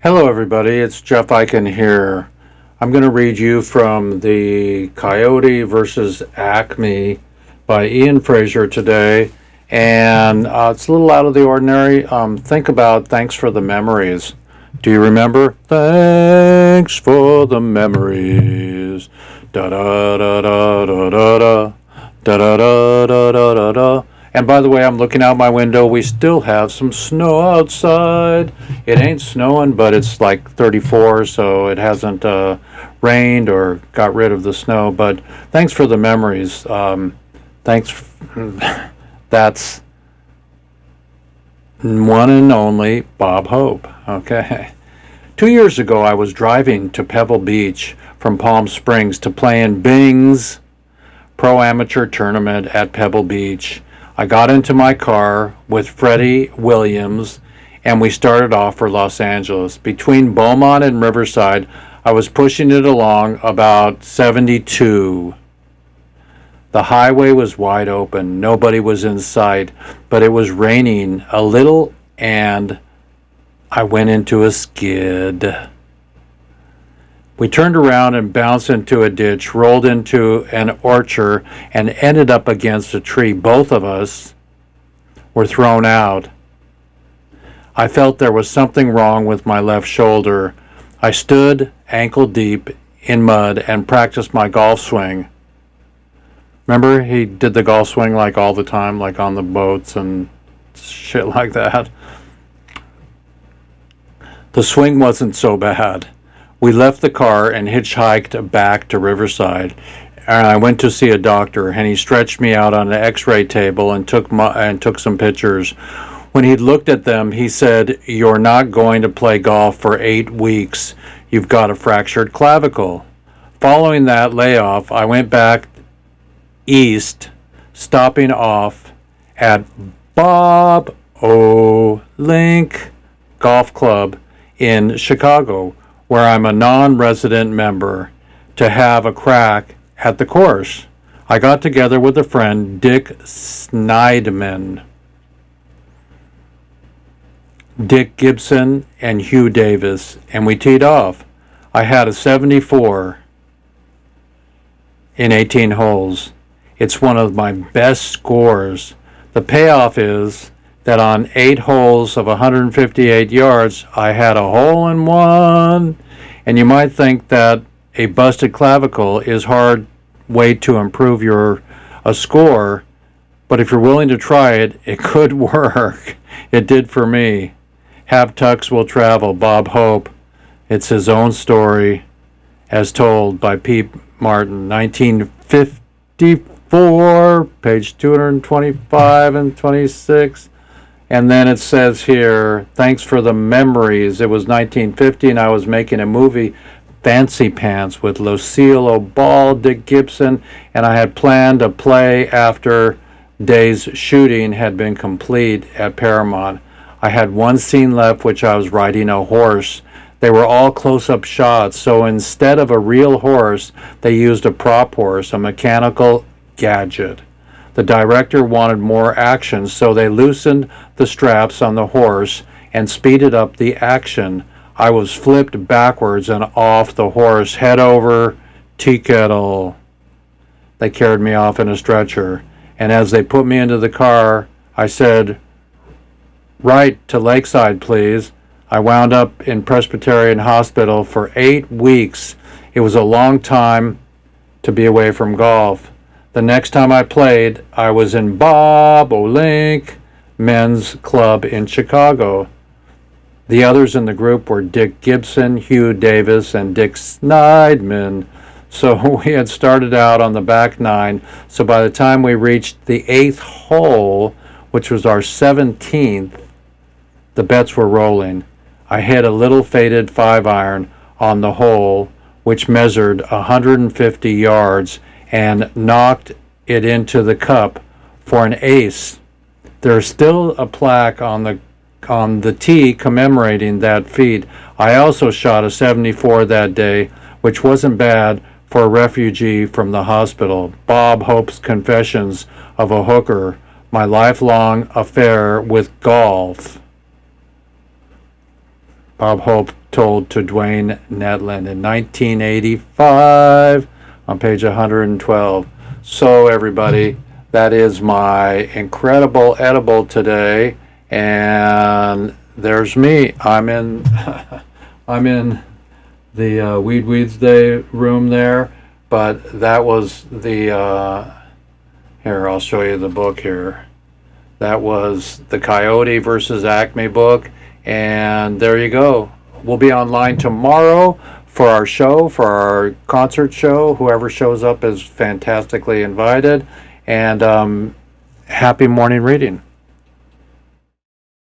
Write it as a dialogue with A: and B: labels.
A: Hello, everybody. It's Jeff Eichen here. I'm going to read you from the Coyote versus Acme by Ian Fraser today. And it's a little out of the ordinary. Think about Thanks for the Memories. Do you remember? Thanks for the memories. Da da da da da da da. Da da da da da da da. And by the way, I'm looking out my window. We still have some snow outside. It ain't snowing, but it's like 34, so it hasn't rained or got rid of the snow. But thanks for the memories. Thanks. That's one and only Bob Hope. Okay. 2 years ago, I was driving to Pebble Beach from Palm Springs to play in Bing's Pro Amateur Tournament at Pebble Beach. I got into my car with Freddie Williams and we started off for Los Angeles. Between Beaumont and Riverside, I was pushing it along about 72. The highway was wide open. Nobody was in sight, but it was raining a little and I went into a skid. We turned around and bounced into a ditch, rolled into an orchard, and ended up against a tree. Both of us were thrown out. I felt there was something wrong with my left shoulder. I stood ankle deep in mud and practiced my golf swing. Remember, he did the golf swing like all the time, like on the boats and shit like that. The swing wasn't so bad. We left the car and hitchhiked back to Riverside, and I went to see a doctor, and he stretched me out on an x-ray table and took some pictures. When he looked at them, he said, "You're not going to play golf for 8 weeks. You've got a fractured clavicle." Following that layoff, I went back east, stopping off at Bob O. Link Golf Club in Chicago, where I'm a non-resident member, to have a crack at the course. I got together with a friend, Dick Snideman, Dick Gibson, and Hugh Davis, and we teed off. I had a 74 in 18 holes. It's one of my best scores. The payoff is that on 8 holes of 158 yards, I had a hole-in-one. And you might think that a busted clavicle is hard way to improve a score, but if you're willing to try it, it could work. It did for me. Have Tux will travel, Bob Hope. It's his own story, as told by Pete Martin, 1954, page 225 and 26. And then it says here, thanks for the memories. It was 1950 and I was making a movie, Fancy Pants, with Lucille Ball, Dick Gibson, and I had planned a play after day's shooting had been complete at Paramount. I had one scene left, which I was riding a horse. They were all close-up shots, so instead of a real horse, they used a prop horse, a mechanical gadget. The director wanted more action, so they loosened the straps on the horse and speeded up the action. I was flipped backwards and off the horse, head over, tea kettle. They carried me off in a stretcher, and as they put me into the car, I said, "Right to Lakeside, please." I wound up in Presbyterian Hospital for 8 weeks. It was a long time to be away from golf. The next time I played, I was in Bob O'Link Men's Club in Chicago. The others in the group were Dick Gibson, Hugh Davis, and Dick Snideman. So we had started out on the back nine, so by the time we reached the 8th hole, which was our 17th, the bets were rolling. I hit a little faded 5-iron on the hole, which measured 150 yards, and knocked it into the cup for an ace. There's still a plaque on the tee commemorating that feat. I also shot a 74 that day, which wasn't bad for a refugee from the hospital. Bob Hope's Confessions of a Hooker, my lifelong affair with golf. Bob Hope told to Dwayne Netlin in 1985 on page 112. So everybody, that is my incredible edible today, and there's me. I'm in I'm in the Weeds Day room there, but that was the here, I'll show you the book here. That was the Coyote versus Acme book, and there you go. We'll be online tomorrow for our show, for our concert show. Whoever shows up is fantastically invited, and happy morning reading.